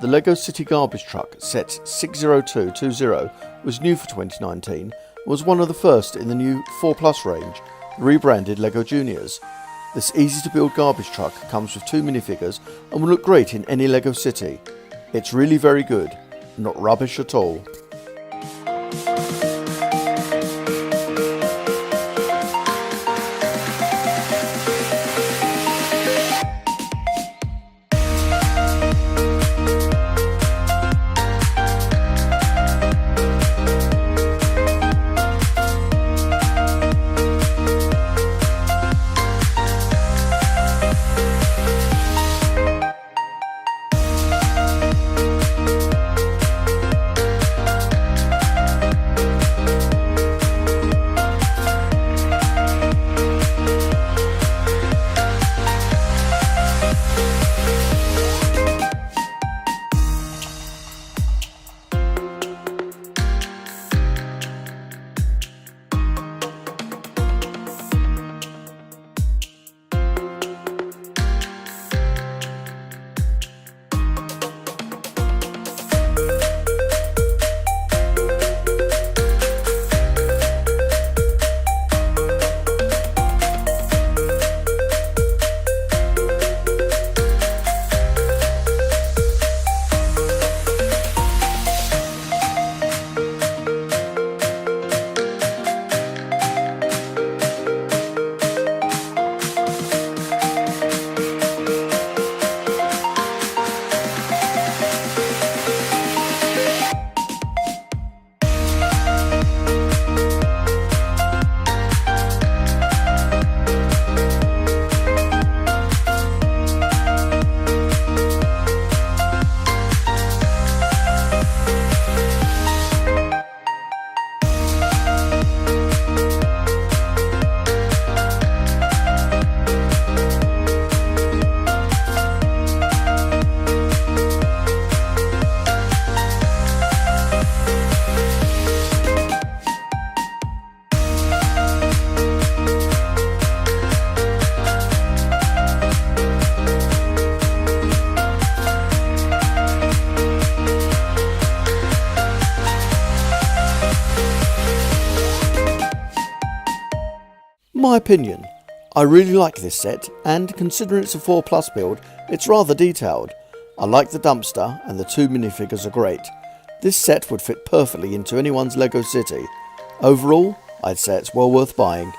The LEGO City Garbage Truck set 60220 was new for 2019 and was one of the first in the new 4 Plus range, the rebranded LEGO Juniors. This easy to build garbage truck comes with 2 minifigures and will look great in any LEGO city. It's really very good, not rubbish at all. My opinion, I really like this set, and considering it's a 4 Plus build, it's rather detailed. I like the dumpster and the 2 minifigures are great. This set would fit perfectly into anyone's LEGO city. Overall, I'd say it's well worth buying.